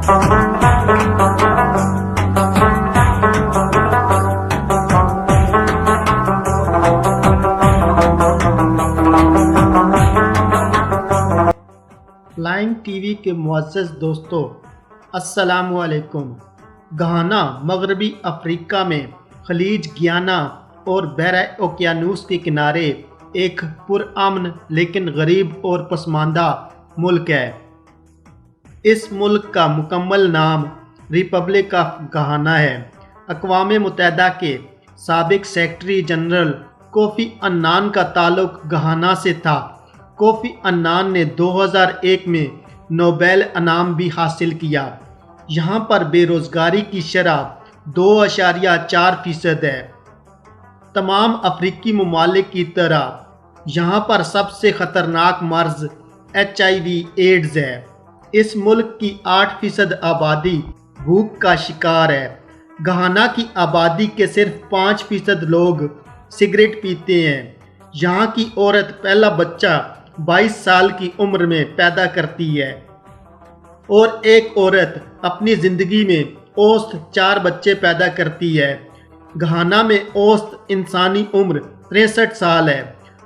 Flying T V کے معزز دوستو، السلام علیکم۔ گھانا مغربی افریقہ میں خلیج گیانا اور بحیرہ اوقیانوس کے کنارے ایک پرامن لیکن غریب اور پسماندہ ملک ہے۔ اس ملک کا مکمل نام ریپبلک آف گھانا ہے۔ اقوام متحدہ کے سابق سیکرٹری جنرل کوفی عنان کا تعلق گھانا سے تھا۔ کوفی عنان نے 2001 میں نوبیل انعام بھی حاصل کیا۔ یہاں پر بے روزگاری کی شرح 2.4% ہے۔ تمام افریقی ممالک کی طرح یہاں پر سب سے خطرناک مرض HIV ایڈز ہے۔ اس ملک کی 8% آبادی بھوک کا شکار ہے۔ گھانا کی آبادی کے صرف 5% لوگ سگریٹ پیتے ہیں۔ یہاں کی عورت پہلا بچہ 22 سال کی عمر میں پیدا کرتی ہے اور ایک عورت اپنی زندگی میں اوسط 4 بچے پیدا کرتی ہے۔ گھانا میں اوسط انسانی عمر 63 سال ہے۔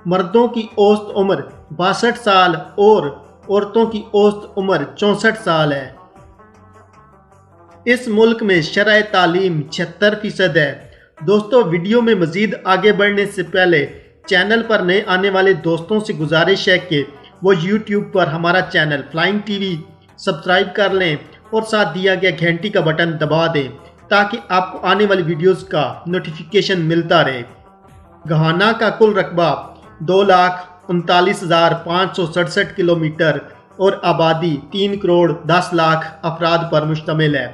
مردوں کی اوسط عمر 62 سال اور عورتوں کی اوسط عمر 64 سال ہے۔ اس ملک میں شرح تعلیم 76% ہے۔ دوستو، ویڈیو میں مزید آگے بڑھنے سے پہلے چینل پر نئے آنے والے دوستوں سے گزارش ہے کہ وہ یوٹیوب پر ہمارا channel flying T V subscribe کر لیں اور ساتھ دیا گیا گھنٹی کا بٹن دبا دیں تاکہ آپ کو آنے والی ویڈیوز کا نوٹیفیکیشن ملتا رہے۔ گھانا کا کل رقبہ 2,39,567 کلومیٹر اور آبادی 3,10,00,000 افراد پر مشتمل ہے۔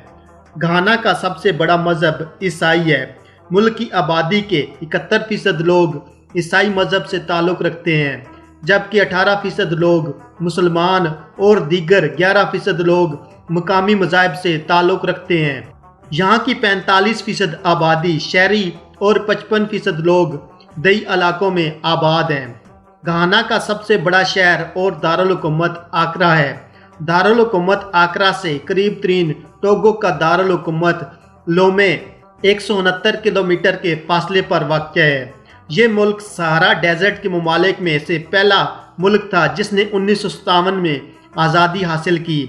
گھانا کا سب سے بڑا مذہب عیسائی ہے۔ ملک کی آبادی کے 71% لوگ عیسائی مذہب سے تعلق رکھتے ہیں، جبکہ 18% لوگ مسلمان اور دیگر 11% لوگ مقامی مذاہب سے تعلق رکھتے ہیں۔ یہاں کی 45% آبادی شہری اور 55% لوگ دیہی علاقوں میں آباد ہیں۔ گھانا کا سب سے بڑا شہر اور دارالحکومت آکرا ہے۔ دارالحکومت آکرا سے قریب ترین ٹوگو کا دارالحکومت لومے 169 کلومیٹر کے فاصلے پر واقع ہے۔ یہ ملک صحارا ڈیزرٹ کے ممالک میں سے پہلا ملک تھا جس نے 1957 میں آزادی حاصل کی۔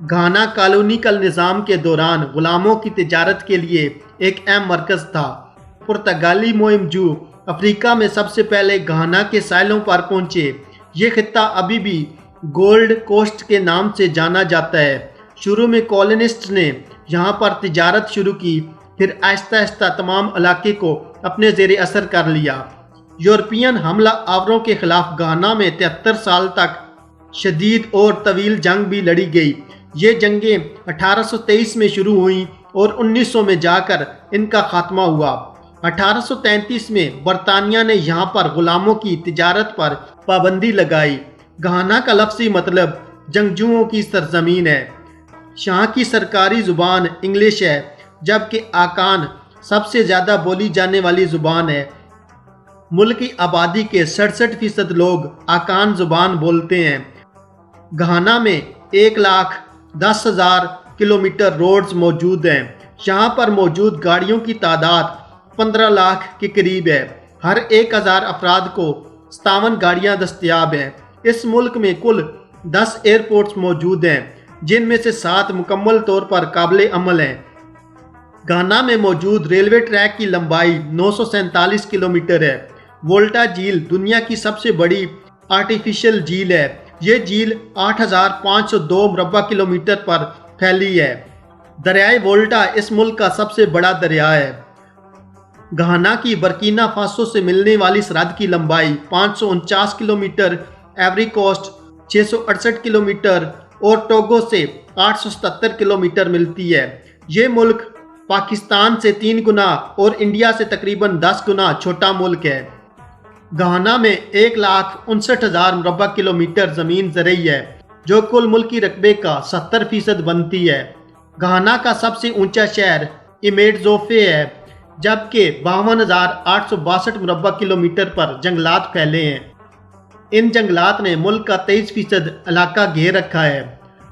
گھانا کالونیکل نظام کے دوران غلاموں کی تجارت کے لیے ایک اہم مرکز تھا۔ پرتگالی مہم جو افریقہ میں سب سے پہلے گھانا کے ساحلوں پر پہنچے۔ یہ خطہ ابھی بھی گولڈ کوسٹ کے نام سے جانا جاتا ہے۔ شروع میں کالونسٹ نے یہاں پر تجارت شروع کی، پھر آہستہ آہستہ تمام علاقے کو اپنے زیر اثر کر لیا۔ یورپین حملہ آوروں کے خلاف گھانا میں 73 سال تک شدید اور طویل جنگ بھی لڑی گئی۔ یہ جنگیں 1823 میں شروع ہوئیں اور 1900 میں جا کر ان کا خاتمہ ہوا۔ 1833 میں برطانیہ نے یہاں پر غلاموں کی تجارت پر پابندی لگائی۔ گھانا کا لفظی مطلب جنگجوؤں کی سرزمین ہے۔ یہاں کی سرکاری زبان انگلش ہے، جبکہ آکان سب سے زیادہ بولی جانے والی زبان ہے۔ ملک کی آبادی کے 67% لوگ آکان زبان بولتے ہیں۔ گھانا میں 1,10,000 کلومیٹر روڈز موجود ہیں۔ یہاں پر موجود گاڑیوں کی تعداد 15 لاکھ کے قریب ہے۔ ہر 1,000 افراد کو 57 گاڑیاں دستیاب ہیں۔ اس ملک میں کل 10 ایئرپورٹس موجود ہیں، جن میں سے 7 مکمل طور پر قابل عمل ہیں۔ گھانا میں موجود ریلوے ٹریک کی لمبائی 947 کلومیٹر ہے۔ وولٹا جھیل دنیا کی سب سے بڑی آرٹیفیشل جھیل ہے۔ یہ جھیل 8,502 مربع کلومیٹر پر پھیلی ہے۔ دریائے وولٹا اس ملک کا سب سے بڑا دریا ہے۔ گھانا کی برکینا فاسو سے ملنے والی سرحد کی لمبائی 549 کلومیٹر، ایوری کوسٹ 668 کلومیٹر اور ٹوگو سے 877 کلومیٹر ملتی ہے۔ یہ ملک پاکستان سے 3 گنا اور انڈیا سے تقریباً 10 گنا چھوٹا ملک ہے۔ گھانا میں 1,59,000 مربع کلومیٹر زمین زرعی ہے، جو کل ملکی رقبے کا 70% بنتی ہے۔ گھانا کا سب سے اونچا شہر امیڈزوفے ہے، جبکہ 52,862 مربع کلومیٹر پر جنگلات پھیلے ہیں۔ ان جنگلات نے ملک کا 23% علاقہ گھیر رکھا ہے۔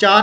4